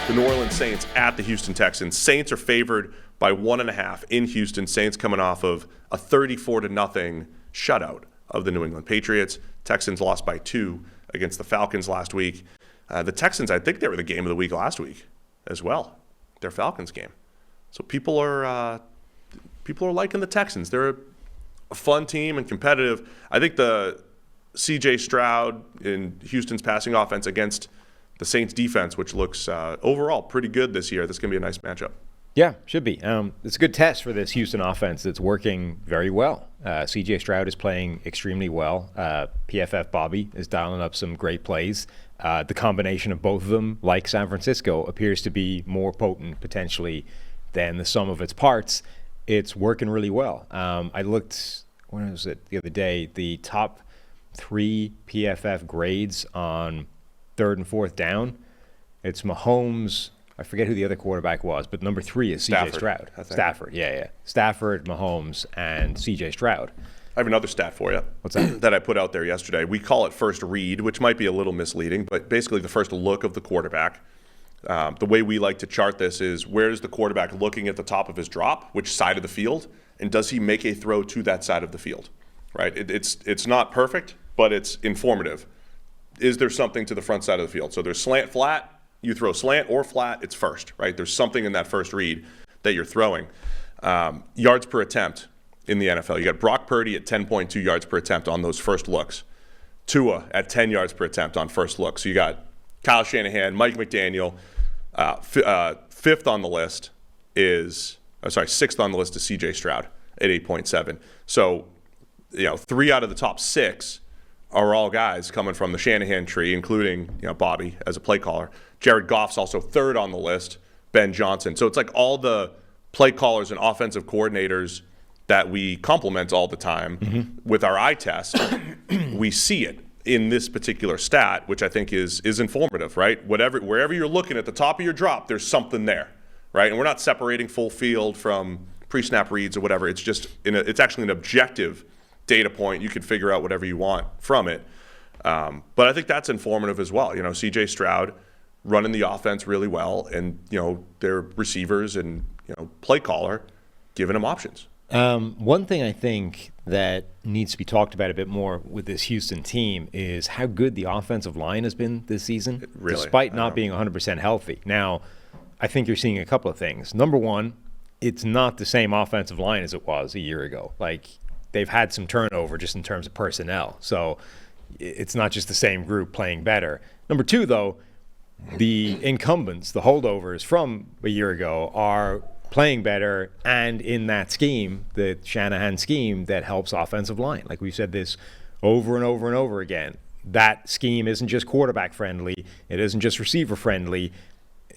The New Orleans Saints at the Houston Texans. Saints are favored by 1.5 in Houston. Saints coming off of a 34-0 shutout of the New England Patriots. Texans lost by 2 against the Falcons last week. The Texans, I think they were the game of the week last week as well, their Falcons game. So people are liking the Texans. They're a fun team and competitive. I think the C.J. Stroud in Houston's passing offense against the Saints defense, which looks overall pretty good this year. This is going to be a nice matchup. Yeah, should be. It's a good test for this Houston offense that's working very well. C.J. Stroud is playing extremely well. PFF Bobby is dialing up some great plays. The combination of both of them, like San Francisco, appears to be more potent potentially than the sum of its parts. It's working really well. I looked, when was it, the other day, the top 3 PFF grades on 3rd and 4th down. It's Mahomes. I forget who the other quarterback was, but number 3 is C.J. Stroud. Stafford, yeah. Stafford, Mahomes, and C.J. Stroud. I have another stat for you. What's that? That I put out there yesterday. We call it first read, which might be a little misleading, but basically the first look of the quarterback. The way we like to chart this is, where is the quarterback looking at the top of his drop, which side of the field, and does he make a throw to that side of the field? Right? It's not perfect, but it's informative. Is there something to the front side of the field? So there's slant, flat. You throw slant or flat, it's first, right? There's something in that first read that you're throwing. Yards per attempt in the NFL. You got Brock Purdy at 10.2 yards per attempt on those first looks. Tua at 10 yards per attempt on first look. So you got Kyle Shanahan, Mike McDaniel. 6th on the list is C.J. Stroud at 8.7. So, 3 out of the top 6 are all guys coming from the Shanahan tree, including Bobby as a play caller. Jared Goff's also 3rd on the list, Ben Johnson. So it's like all the play callers and offensive coordinators that we compliment all the time with our eye test, we see it in this particular stat, which I think is informative, right? Wherever you're looking at the top of your drop, there's something there, right? And we're not separating full field from pre-snap reads or whatever. It's just it's actually an objective data point. You can figure out whatever you want from it. But I think that's informative as well. C.J. Stroud running the offense really well, and their receivers and play caller giving them options. One thing I think that needs to be talked about a bit more with this Houston team is how good the offensive line has been this season, despite not being 100% healthy. Now, I think you're seeing a couple of things. Number one, it's not the same offensive line as it was a year ago. Like, they've had some turnover just in terms of personnel. So it's not just the same group playing better. Number two, though, the incumbents, the holdovers from a year ago, are playing better, and in that scheme, the Shanahan scheme that helps offensive line. Like we've said this over and over and over again. That scheme isn't just quarterback friendly. It isn't just receiver friendly,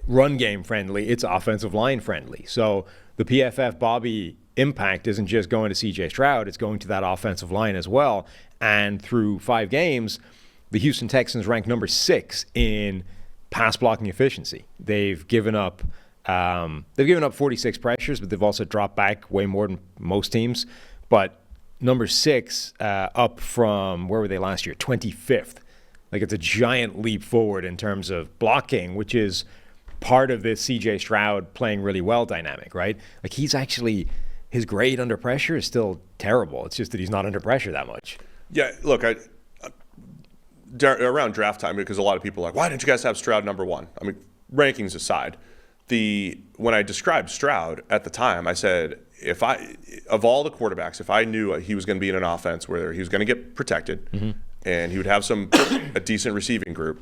run game friendly. It's offensive line friendly. So the PFF Bobby impact isn't just going to C.J. Stroud. It's going to that offensive line as well. And through 5 games, the Houston Texans rank number 6 in pass blocking efficiency. They've given up 46 pressures, but they've also dropped back way more than most teams. But number 6, up from, where were they last year? 25th. Like, it's a giant leap forward in terms of blocking, which is part of this C.J. Stroud playing really well dynamic, right? Like, his grade under pressure is still terrible. It's just that he's not under pressure that much. Yeah, look, around draft time, because a lot of people are like, why didn't you guys have Stroud number 1? I mean, rankings aside, when I described Stroud at the time, I said, of all the quarterbacks, if I knew he was going to be in an offense where he was going to get protected and he would have a decent receiving group,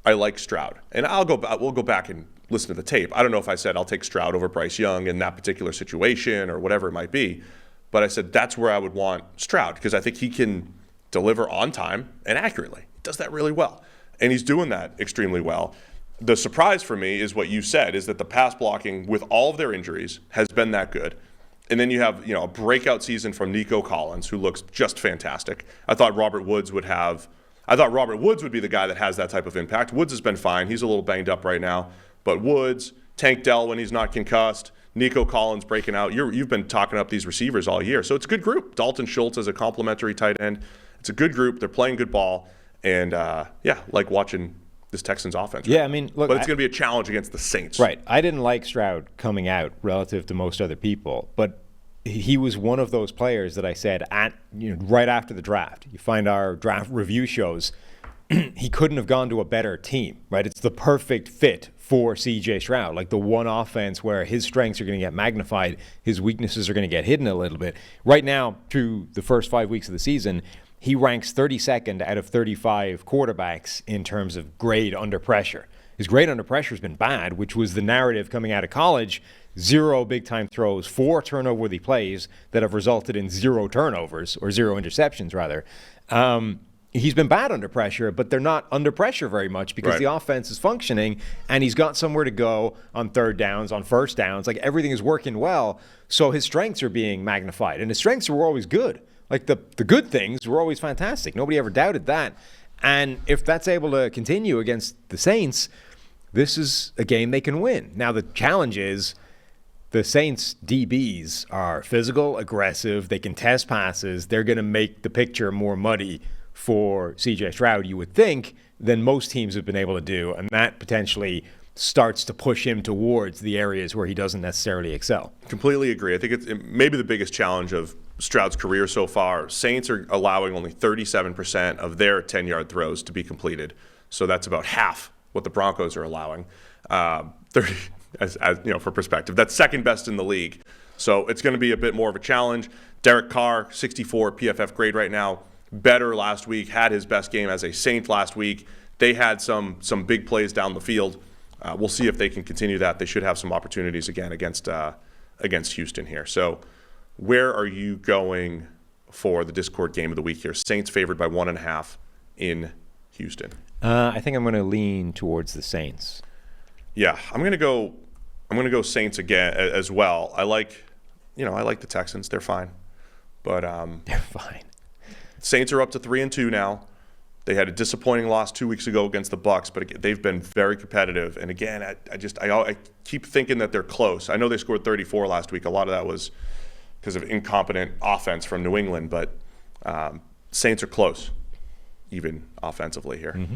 I like Stroud. And we'll go back and listen to the tape. I don't know if I said I'll take Stroud over Bryce Young in that particular situation or whatever it might be, but I said that's where I would want Stroud, because I think he can deliver on time and accurately. He does that really well, and he's doing that extremely well. The surprise for me is what you said, is that the pass blocking, with all of their injuries, has been that good. And then you have a breakout season from Nico Collins, who looks just fantastic. I thought Robert Woods would be the guy that has that type of impact. Woods has been fine. He's a little banged up right now. But Woods, Tank Dell when he's not concussed, Nico Collins breaking out. You've been talking up these receivers all year. So it's a good group. Dalton Schultz as a complimentary tight end. It's a good group. They're playing good ball. And, like watching this Texans offense. Yeah, I mean, look, but it's going to be a challenge against the Saints. Right. I didn't like Stroud coming out relative to most other people, but he was one of those players that I said right after the draft. You find our draft review shows, he couldn't have gone to a better team, right? It's the perfect fit for C.J. Stroud, like the one offense where his strengths are going to get magnified, his weaknesses are going to get hidden a little bit. Right now, through the first 5 weeks of the season, he ranks 32nd out of 35 quarterbacks in terms of grade under pressure. His grade under pressure has been bad, which was the narrative coming out of college. 0 big-time throws, 4 turnover-worthy plays that have resulted in 0 turnovers, or 0 interceptions, rather. He's been bad under pressure, but they're not under pressure very much because the offense is functioning, and he's got somewhere to go on third downs, on first downs. Like, everything is working well, so his strengths are being magnified. And his strengths were always good. Like, the good things were always fantastic. Nobody ever doubted that. And if that's able to continue against the Saints, this is a game they can win. Now, the challenge is the Saints' DBs are physical, aggressive. They can test passes. They're going to make the picture more muddy for C.J. Stroud, you would think, than most teams have been able to do. And that potentially starts to push him towards the areas where he doesn't necessarily excel. Completely agree. I think it's maybe the biggest challenge of Stroud's career so far. Saints are allowing only 37% of their 10-yard throws to be completed. So that's about half what the Broncos are allowing. 30, as for perspective, that's second best in the league. So it's going to be a bit more of a challenge. Derek Carr, 64 PFF grade right now. Better last week, had his best game as a Saint last week. They had some big plays down the field. We'll see if they can continue that. They should have some opportunities again against Houston here. So where are you going for the Discord game of the week here? Saints favored by 1.5 in Houston. I think I'm going to lean towards the Saints. Yeah, I'm going to go Saints again as well. I like the Texans. They're fine. But they're fine. Saints are up to 3-2 now. They had a disappointing loss 2 weeks ago against the Bucs, but they've been very competitive. And again, I keep thinking that they're close. I know they scored 34 last week. A lot of that was because of incompetent offense from New England, but Saints are close, even offensively here. Mm-hmm.